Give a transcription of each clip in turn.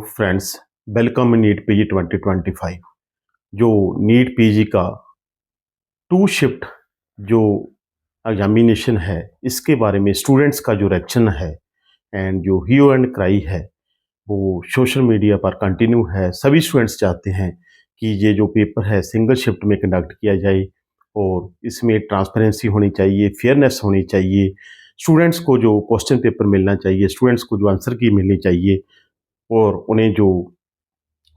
Friends, welcome NEET PG 2025। जो NEET PG का two shift जो एग्जामिनेशन है, इसके बारे में स्टूडेंट्स का जो रिएक्शन है एंड जो ह्यू एंड क्राई है वो सोशल मीडिया पर कंटिन्यू है। सभी स्टूडेंट्स चाहते हैं कि ये जो पेपर है सिंगल शिफ्ट में कंडक्ट किया जाए और इसमें ट्रांसपेरेंसी होनी चाहिए, फेयरनेस होनी चाहिए, स्टूडेंट्स को जो क्वेश्चन पेपर मिलना चाहिए, स्टूडेंट्स को जो आंसर की मिलनी चाहिए और उन्हें जो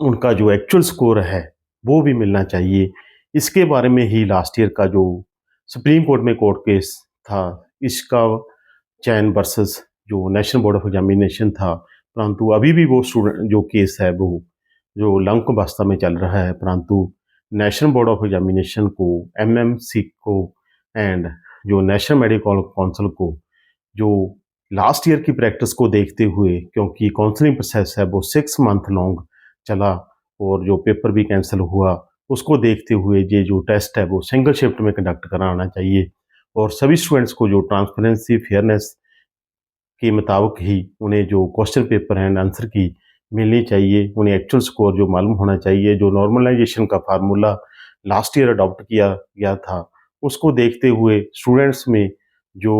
उनका जो एक्चुअल स्कोर है वो भी मिलना चाहिए। इसके बारे में ही लास्ट ईयर का जो सुप्रीम कोर्ट में कोर्ट केस था, इसका चैन वर्सेस जो नेशनल बोर्ड ऑफ एग्जामिनेशन था, परंतु अभी भी वो स्टूडेंट जो केस है वो जो लंकावस्था में चल रहा है। परंतु नेशनल बोर्ड ऑफ एग्जामिनेशन को, एमएमसी को एंड जो नेशनल मेडिकल काउंसिल को जो लास्ट ईयर की प्रैक्टिस को देखते हुए, क्योंकि काउंसलिंग प्रोसेस है वो 6 मंथ लॉन्ग चला और जो पेपर भी कैंसिल हुआ, उसको देखते हुए ये जो टेस्ट है वो सिंगल शिफ्ट में कंडक्ट कराना चाहिए और सभी स्टूडेंट्स को जो ट्रांसपेरेंसी, फेयरनेस के मुताबिक ही उन्हें जो क्वेश्चन पेपर एंड आंसर की मिलनी चाहिए, उन्हें एक्चुअल स्कोर जो मालूम होना चाहिए। जो नॉर्मलाइजेशन का फार्मूला लास्ट ईयर अडॉप्ट किया गया था, उसको देखते हुए स्टूडेंट्स में जो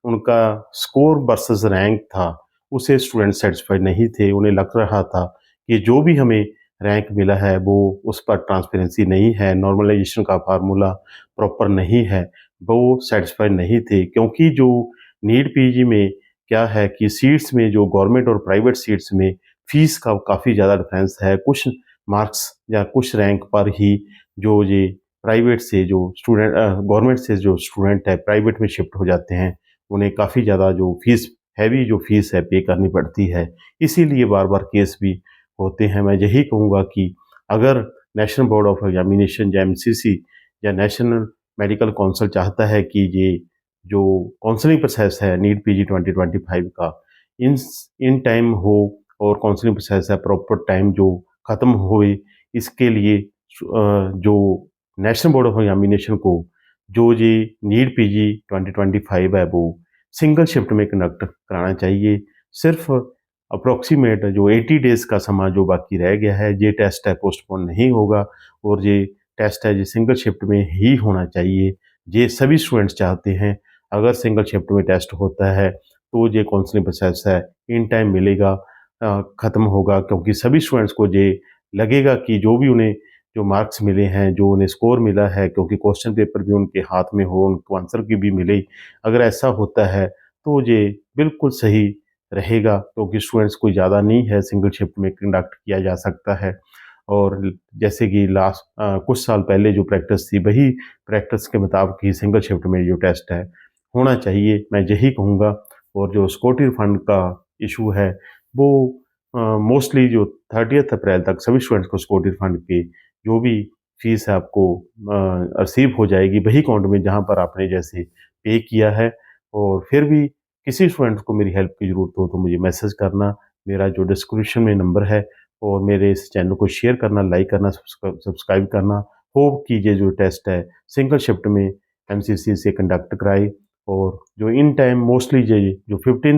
उनका स्कोर वर्सेस रैंक था, उसे स्टूडेंट सेटिस्फाइड नहीं थे। उन्हें लग रहा था कि जो भी हमें रैंक मिला है वो उस पर ट्रांसपेरेंसी नहीं है, नॉर्मलाइजेशन का फार्मूला प्रॉपर नहीं है, वो सेटिस्फाइड नहीं थे। क्योंकि जो नीट पीजी में क्या है कि सीट्स में जो गवर्नमेंट और प्राइवेट सीट्स में फीस का काफ़ी ज़्यादा डिफरेंस है। कुछ मार्क्स या कुछ रैंक पर ही जो ये प्राइवेट से जो स्टूडेंट गवर्नमेंट से जो स्टूडेंट है प्राइवेट में शिफ्ट हो जाते हैं, उन्हें काफ़ी ज़्यादा जो फीस हैवी जो फीस है पे करनी पड़ती है। इसीलिए बार बार केस भी होते हैं। मैं यही कहूँगा कि अगर नेशनल बोर्ड ऑफ एग्जामिनेशन या एमसीसी या नेशनल मेडिकल काउंसिल चाहता है कि ये जो काउंसलिंग प्रोसेस है नीट पीजी 2025 का इन इन टाइम हो और काउंसलिंग प्रोसेस है प्रॉपर टाइम जो ख़त्म होए, इसके लिए जो नेशनल बोर्ड ऑफ एग्जामिनेशन को जो ये नीट पीजी 2025 है वो सिंगल शिफ्ट में कंडक्ट कराना चाहिए। सिर्फ अप्रोक्सीमेट जो 80 डेज़ का समय जो बाकी रह गया है, ये टेस्ट है पोस्टपोन नहीं होगा और ये टेस्ट है ये सिंगल शिफ्ट में ही होना चाहिए। ये सभी स्टूडेंट्स चाहते हैं। अगर सिंगल शिफ्ट में टेस्ट होता है तो ये काउंसलिंग प्रोसेस है इन टाइम मिलेगा, ख़त्म होगा, क्योंकि सभी स्टूडेंट्स को ये लगेगा कि जो भी उन्हें जो मार्क्स मिले हैं, जो उन्हें स्कोर मिला है, क्योंकि क्वेश्चन पेपर भी उनके हाथ में हो, उनको आंसर की भी मिले, अगर ऐसा होता है तो ये बिल्कुल सही रहेगा, क्योंकि स्टूडेंट्स कोई ज़्यादा नहीं है, सिंगल शिफ्ट में कंडक्ट किया जा सकता है। और जैसे कि लास्ट कुछ साल पहले जो प्रैक्टिस थी, वही प्रैक्टिस के मुताबिक ही सिंगल शिफ्ट में जो टेस्ट है होना चाहिए, मैं यही कहूँगा। और जो सिक्योरिटी रिफंड का इशू है वो मोस्टली जो 30 अप्रैल तक सभी स्टूडेंट्स को सिक्योरिटी रिफंड की जो भी फीस है आपको रिसीव हो जाएगी वही अकाउंट में जहाँ पर आपने जैसे पे किया है। और फिर भी किसी स्टूडेंट को मेरी हेल्प की ज़रूरत हो तो मुझे मैसेज करना। मेरा जो डिस्क्रिप्शन में नंबर है और मेरे इस चैनल को शेयर करना, लाइक करना, सब्सक्राइब करना। होप कि ये जो टेस्ट है सिंगल शिफ्ट में एमसीसी से कंडक्ट कराए और जो इन टाइम मोस्टली ये जो 15